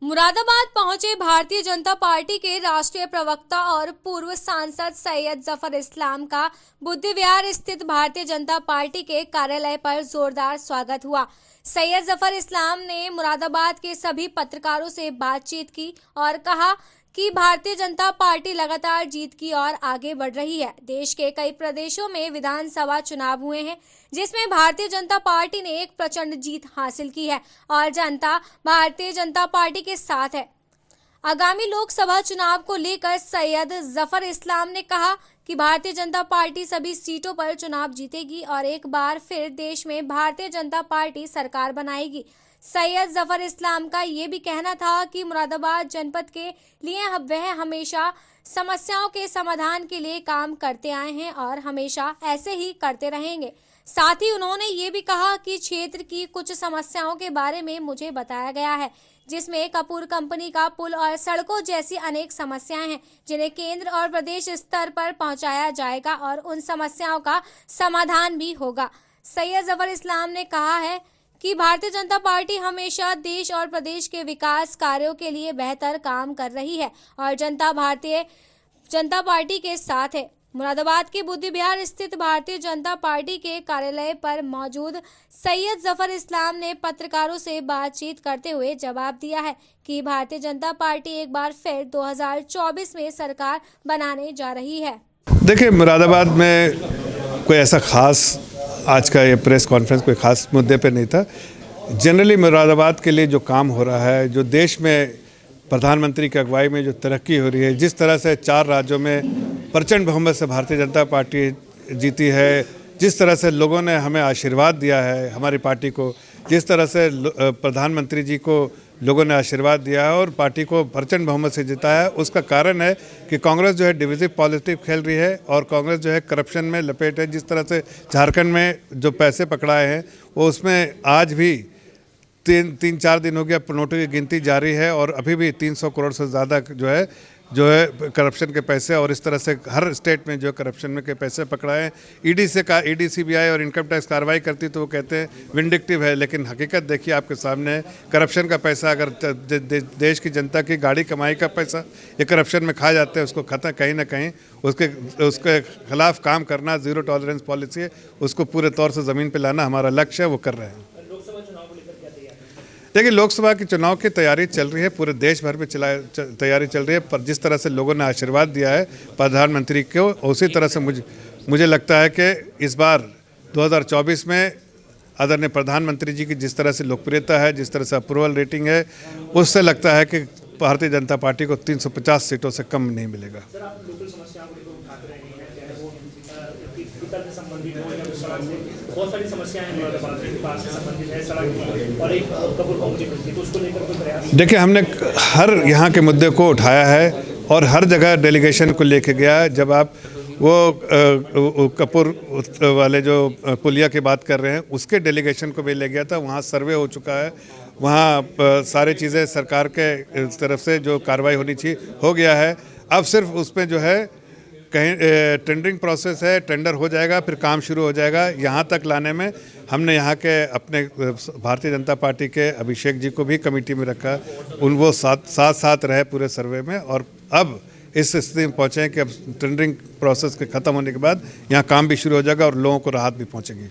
मुरादाबाद पहुंचे भारतीय जनता पार्टी के राष्ट्रीय प्रवक्ता और पूर्व सांसद सैयद जफर इस्लाम का बुद्धि विहार स्थित भारतीय जनता पार्टी के कार्यालय पर जोरदार स्वागत हुआ। सैयद जफर इस्लाम ने मुरादाबाद के सभी पत्रकारों से बातचीत की और कहा कि भारतीय जनता पार्टी लगातार जीत की ओर आगे बढ़ रही है। देश के कई प्रदेशों में विधानसभा चुनाव हुए हैं, जिसमें भारतीय जनता पार्टी ने एक प्रचंड जीत हासिल की है और जनता भारतीय जनता पार्टी के साथ है। आगामी लोकसभा चुनाव को लेकर सैयद जफर इस्लाम ने कहा कि भारतीय जनता पार्टी सभी सीटों पर चुनाव जीतेगी और एक बार फिर देश में भारतीय जनता पार्टी सरकार बनाएगी। सैयद जफर इस्लाम का ये भी कहना था कि मुरादाबाद जनपद के लिए वह हमेशा समस्याओं के समाधान के लिए काम करते आए हैं और हमेशा ऐसे ही करते रहेंगे। साथ ही उन्होंने ये भी कहा कि क्षेत्र की कुछ समस्याओं के बारे में मुझे बताया गया है, जिसमें कपूर कंपनी का पुल और सड़कों जैसी अनेक समस्याएं हैं, जिन्हें केंद्र और प्रदेश स्तर पर पहुंचाया जाएगा और उन समस्याओं का समाधान भी होगा। सैयद जफर इस्लाम ने कहा है कि भारतीय जनता पार्टी हमेशा देश और प्रदेश के विकास कार्यों के लिए बेहतर काम कर रही है और जनता भारतीय जनता पार्टी के साथ है। मुरादाबाद के बुद्धि विहार स्थित भारतीय जनता पार्टी के कार्यालय पर मौजूद सैयद जफर इस्लाम ने पत्रकारों से बातचीत करते हुए जवाब दिया है कि भारतीय जनता पार्टी एक बार फिर 2024 में सरकार बनाने जा रही है। देखिए, मुरादाबाद में कोई ऐसा खास आज का ये प्रेस कॉन्फ्रेंस कोई खास मुद्दे पे नहीं था। जनरली मुरादाबाद के लिए जो काम हो रहा है, जो देश में प्रधानमंत्री की अगुवाई में जो तरक्की हो रही है, जिस तरह से 4 राज्यों में प्रचंड बहुमत से भारतीय जनता पार्टी जीती है, जिस तरह से लोगों ने हमें आशीर्वाद दिया है हमारी पार्टी को, जिस तरह से प्रधानमंत्री जी को लोगों ने आशीर्वाद दिया है और पार्टी को प्रचंड बहुमत से जिताया है, उसका कारण है कि कांग्रेस जो है डिविजिव पॉलिटिक्स खेल रही है और कांग्रेस जो है करप्शन में लपेट है। जिस तरह से झारखंड में जो पैसे पकड़ाए हैं वो उसमें आज भी 3-4 दिन हो गया, नोटों की गिनती जारी है और अभी भी 300 करोड़ से ज़्यादा जो है करप्शन के पैसे और इस तरह से हर स्टेट में जो करप्शन में के पैसे पकड़ाए। ईडी सीबीआई और इनकम टैक्स कार्रवाई करती तो वो कहते हैं विंडिक्टिव है, लेकिन हकीकत देखिए आपके सामने। करप्शन का पैसा अगर देश की जनता की गाड़ी कमाई का पैसा ये करप्शन में खा जाते हैं, उसको खत्म कहीं ना कहीं उसके खिलाफ काम करना, ज़ीरो टॉलरेंस पॉलिसी है, उसको पूरे तौर से ज़मीन पर लाना हमारा लक्ष्य है, वो कर रहे हैं। देखिए, लोकसभा के चुनाव की तैयारी चल रही है, पूरे देश भर में तैयारी चल रही है, पर जिस तरह से लोगों ने आशीर्वाद दिया है प्रधानमंत्री को, उसी तरह से मुझे लगता है कि इस बार 2024 में आदरणीय प्रधानमंत्री जी की जिस तरह से लोकप्रियता है, जिस तरह से अप्रूवल रेटिंग है, उससे लगता है कि भारतीय जनता पार्टी को 350 सीटों से कम नहीं मिलेगा। बहुत सारी समस्याएं हैं मुरादाबाद के पास से संबंधित है, सड़क और एक कपूर कंपनी तो उसको लेकर कोई प्रयास। देखिए, हमने हर यहाँ के मुद्दे को उठाया है और हर जगह डेलीगेशन को लेके गया है। जब आप वो कपूर वाले जो पुलिया की बात कर रहे हैं, उसके डेलीगेशन को भी ले गया था, वहाँ सर्वे हो चुका है, वहाँ सारी चीज़ें सरकार के तरफ से जो कार्रवाई होनी चाहिए हो गया है। अब सिर्फ उसमें जो है कहीं टेंडरिंग प्रोसेस है, टेंडर हो जाएगा, फिर काम शुरू हो जाएगा। यहाँ तक लाने में हमने यहाँ के अपने भारतीय जनता पार्टी के अभिषेक जी को भी कमेटी में रखा, वो साथ रहे पूरे सर्वे में और अब इस स्थिति में पहुँचे हैं कि अब टेंडरिंग प्रोसेस के ख़त्म होने के बाद यहाँ काम भी शुरू हो जाएगा और लोगों को राहत भी पहुँचेगी।